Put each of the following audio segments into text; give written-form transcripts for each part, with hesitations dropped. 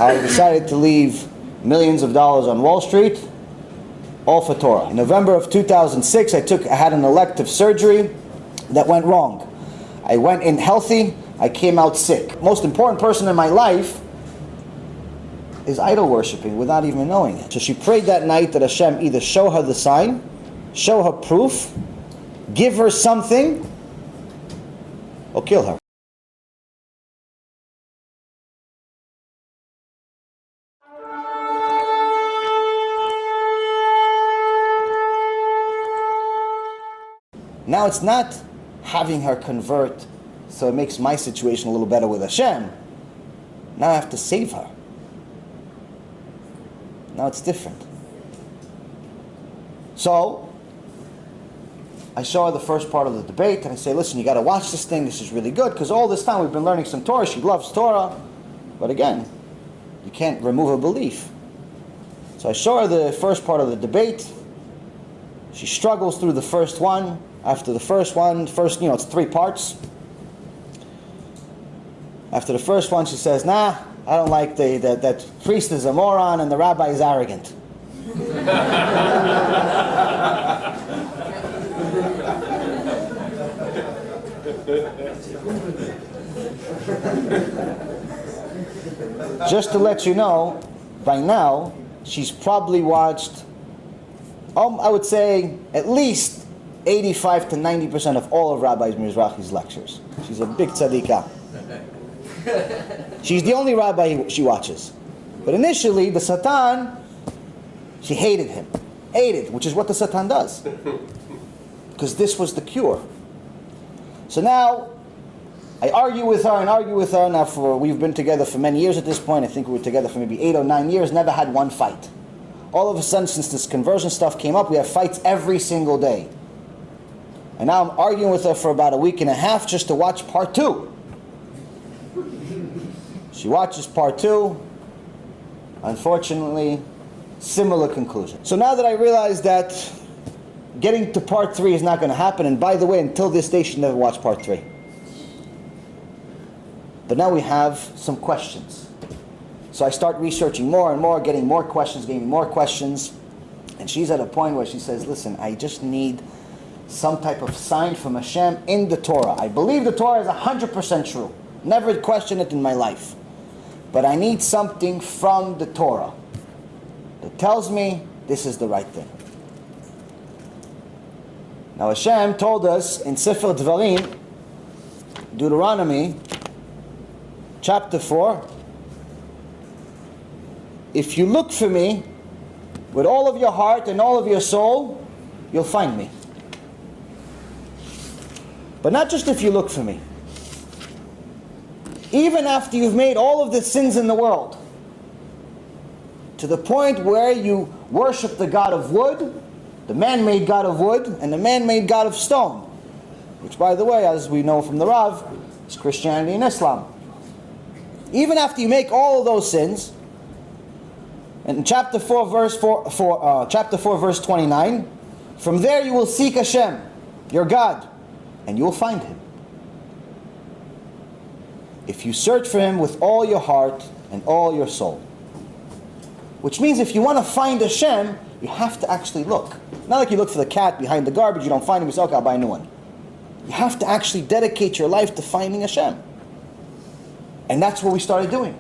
I decided to leave millions of dollars on Wall Street, all for Torah. In November of 2006, I had an elective surgery that went wrong. I went in healthy, I came out sick. Most important person in my life is idol worshiping without even knowing it. So she prayed that night that Hashem either show her the sign, show her proof, give her something, or kill her. Now it's not having her convert so it makes my situation a little better with Hashem. Now I have to save her. Now it's different. So I show her the first part of the debate and I say, listen, you got to watch this thing. This is really good because all this time we've been learning some Torah. She loves Torah. But again, you can't remove her belief. So I show her the first part of the debate. She struggles through the first one. After the first one, it's 3 parts. After the first one, she says, nah, I don't like that priest is a moron and the rabbi is arrogant. Just to let you know, by now, she's probably watched, I would say, at least 85 to 90% of all of Rabbi Mizrahi's lectures. She's a big tzadikah. She's the only rabbi she watches. But initially, the Satan, she hated him. Hated, which is what the Satan does. Because this was the cure. So now, I argue with her and argue with her. Now, we've been together for many years at this point. I think we were together for maybe 8 or 9 years. Never had one fight. All of a sudden, since this conversion stuff came up, we have fights every single day. And now I'm arguing with her for about a week and a half just to watch part 2. She watches part 2. Unfortunately, similar conclusion. So now that I realize that getting to part 3 is not going to happen, and by the way, until this day she never watched part 3. But now we have some questions. So I start researching more and more, getting more questions, and she's at a point where she says, listen, I just need some type of sign from Hashem in the Torah. I believe the Torah is 100% true. Never questioned it in my life. But I need something from the Torah that tells me this is the right thing. Now Hashem told us in Sefer Dvarim, Deuteronomy, chapter 4, if you look for me with all of your heart and all of your soul, you'll find me. But not just if you look for me. Even after you've made all of the sins in the world, to the point where you worship the god of wood, the man-made god of wood, and the man-made god of stone, which, by the way, as we know from the Rav, is Christianity and Islam. Even after you make all of those sins, and in chapter 4, verse 29, from there you will seek Hashem, your God, and you will find Him. If you search for Him with all your heart and all your soul. Which means if you want to find Hashem, you have to actually look. Not like you look for the cat behind the garbage, you don't find him, you say, okay, I'll buy a new one. You have to actually dedicate your life to finding Hashem. And that's what we started doing.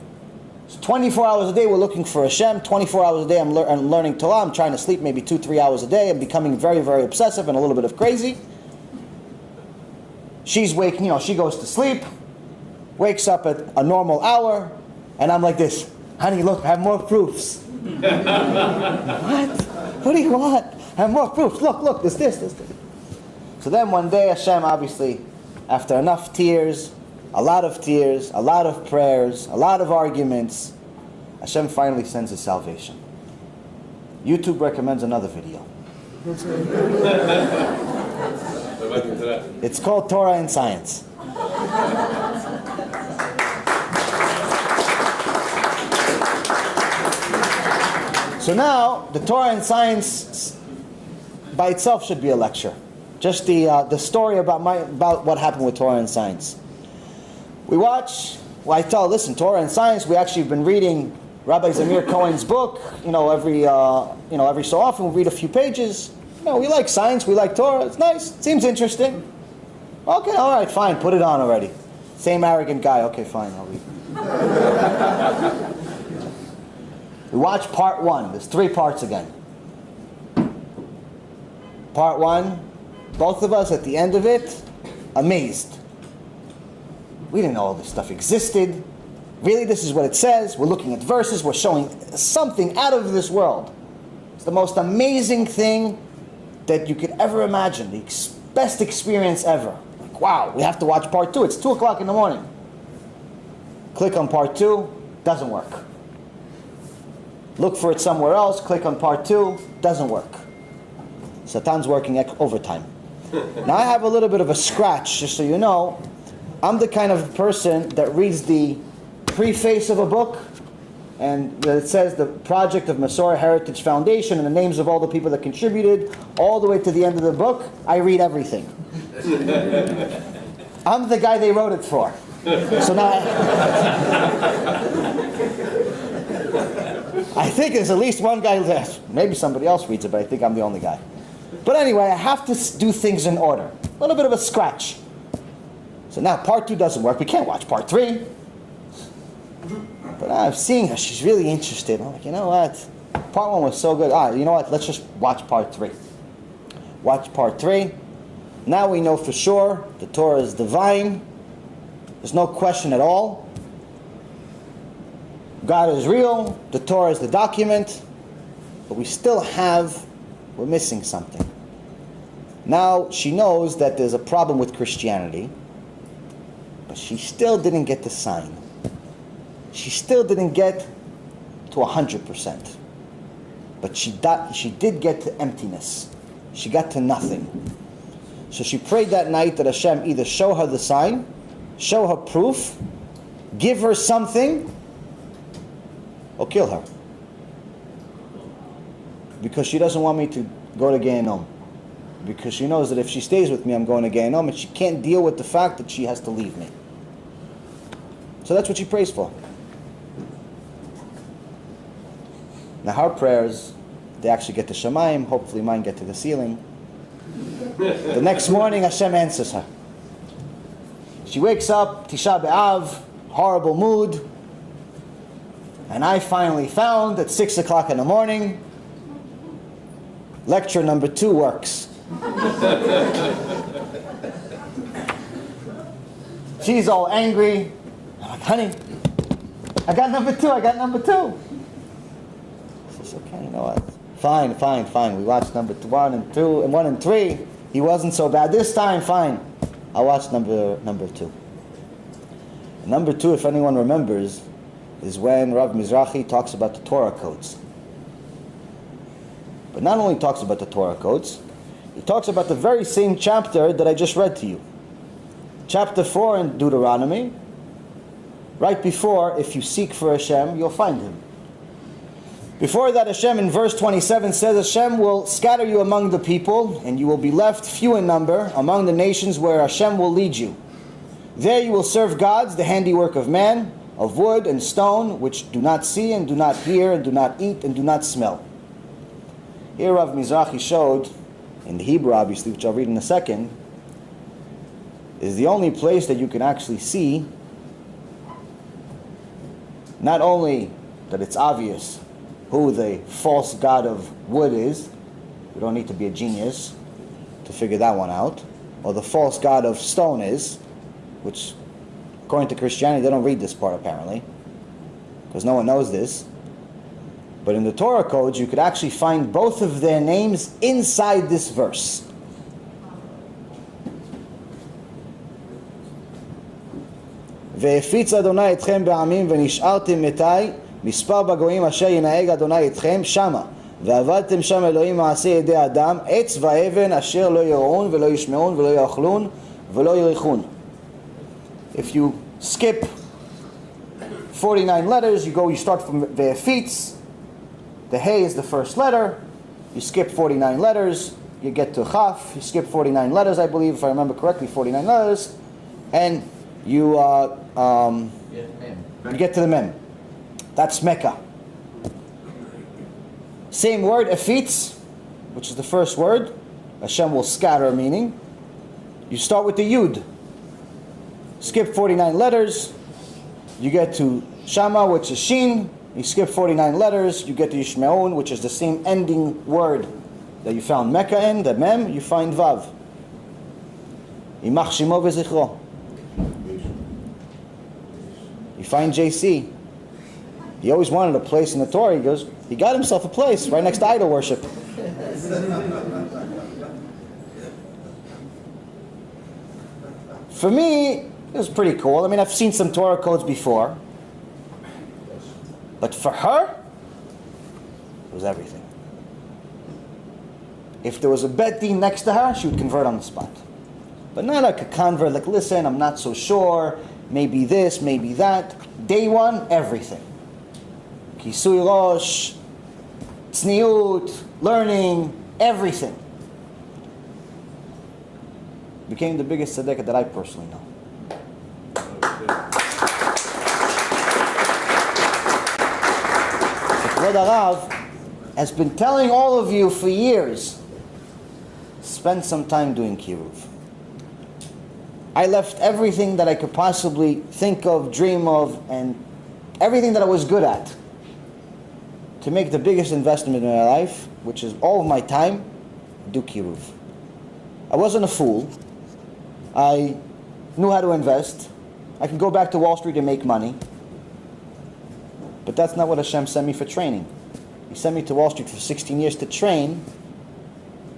So 24 hours a day we're looking for Hashem. 24 hours a day I'm learning Torah. I'm trying to sleep maybe 2-3 hours a day. I'm becoming very, very obsessive and a little bit of crazy. She's waking, she goes to sleep, wakes up at a normal hour, and I'm like this, honey, look, I have more proofs. What? What do you want? I have more proofs. Look, there's this. So then one day Hashem, obviously, after enough tears, a lot of prayers, a lot of arguments, Hashem finally sends His salvation. YouTube recommends another video. It's called Torah and Science. So now, the Torah and Science by itself should be a lecture. Just the story about what happened with Torah and Science. I tell, listen, Torah and Science, we actually have been reading Rabbi Zamir Cohen's book, every so often we read a few pages. We like science, we like Torah, it's nice, it seems interesting. Okay, all right, fine, put it on already. Same arrogant guy, okay, fine, I'll read. We watch part 1, there's 3 parts again. Part 1, both of us at the end of it, amazed. We didn't know all this stuff existed. Really, this is what it says. We're looking at verses, we're showing something out of this world. It's the most amazing thing that you could ever imagine, the best experience ever. Like, wow, we have to watch part 2. It's 2 o'clock in the morning. Click on part 2, doesn't work. Look for it somewhere else, click on part 2, doesn't work. Satan's working overtime. Now I have a little bit of a scratch, just so you know. I'm the kind of person that reads the preface of a book, and it says the project of Masorah Heritage Foundation and the names of all the people that contributed, all the way to the end of the book. I read everything. I'm the guy they wrote it for. So now I think there's at least one guy left. Maybe somebody else reads it, but I think I'm the only guy. But anyway, I have to do things in order. A little bit of a scratch. So now part 2 doesn't work. We can't watch part 3. But I'm seeing her. She's really interested. I'm like, you know what? Part 1 was so good. You know what? Let's just watch part 3. Watch part 3. Now we know for sure the Torah is divine. There's no question at all. God is real. The Torah is the document. But we're missing something. Now she knows that there's a problem with Christianity. But she still didn't get the sign. She still didn't get to 100%. But she did get to emptiness. She got to nothing. So she prayed that night that HaShem either show her the sign, show her proof, give her something, or kill her. Because she doesn't want me to go to Gehenom. Because she knows that if she stays with me, I'm going to Gehenom, and she can't deal with the fact that she has to leave me. So that's what she prays for. Now her prayers, they actually get to Shamayim. Hopefully mine get to the ceiling. The next morning, Hashem answers her. She wakes up, Tisha B'Av, horrible mood. And I finally found at 6 o'clock in the morning, lecture number 2 works. She's all angry. I'm like, honey, I got number 2. She says, okay, you know what? Fine. We watched number 1 and 2 and 1 and 3. He wasn't so bad this time. Fine. I watched number 2. Number 2, if anyone remembers, is when Rav Mizrahi talks about the Torah codes. But not only talks about the Torah codes, he talks about the very same chapter that I just read to you. Chapter 4 in Deuteronomy, right before, if you seek for Hashem, you'll find Him. Before that, Hashem in verse 27 says, Hashem will scatter you among the people, and you will be left few in number among the nations where Hashem will lead you. There you will serve gods, the handiwork of man, of wood and stone, which do not see and do not hear and do not eat and do not smell. Here Rav Mizrahi showed, in the Hebrew obviously, which I'll read in a second, is the only place that you can actually see not only that it's obvious who the false god of wood is, you don't need to be a genius to figure that one out, or the false god of stone is, which according to Christianity they don't read this part apparently, because no one knows this. But in the Torah codes you could actually find both of their names inside this verse. והפיץ אדוני אתכם בעמים ונשארתם מתי מספר בגויים אשר ינהג אדוני אתכם שמה ועבדתם שם אלוהים מעשה ידי אדם עץ ואבן אשר לא יראון ולא ישמעון ולא יאכלון ולא יריחון. If you skip 49 letters, you start from Ve'efitz. The Hey is the first letter. You skip 49 letters, you get to Chaf. You skip 49 letters, I believe, if I remember correctly, 49 letters, and you get to the Mem. That's Mecca. Same word, efitz, which is the first word. Hashem will scatter, meaning. You start with the Yud. Skip 49 letters. You get to Shama, which is Shin. You skip 49 letters. You get to Yishmeon, which is the same ending word that you found Mecca in, the Mem, you find Vav. Imach Shimo v'zichro. You find JC. He always wanted a place in the Torah. He goes, he got himself a place right next to idol worship. For me, it was pretty cool. I mean, I've seen some Torah codes before. But for her, it was everything. If there was a bet din next to her, she would convert on the spot. But not like a convert, like, listen, I'm not so sure, maybe this, maybe that. Day one, everything. Kisui rosh, tzniut, learning, everything. Became the biggest tzedekah that I personally know. Lord Arav has been telling all of you for years, spend some time doing kiruv. I left everything that I could possibly think of, dream of, and everything that I was good at to make the biggest investment in my life, which is all of my time, do kiruv. I wasn't a fool. I knew how to invest. I could go back to Wall Street and make money. But that's not what Hashem sent me for training. He sent me to Wall Street for 16 years to train,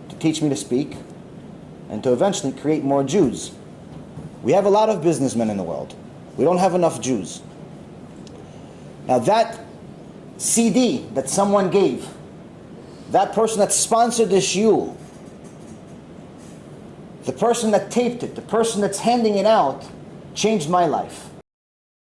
to teach me to speak, and to eventually create more Jews. We have a lot of businessmen in the world. We don't have enough Jews. Now that CD that someone gave, that person that sponsored this shul, the person that taped it, the person that's handing it out, changed my life.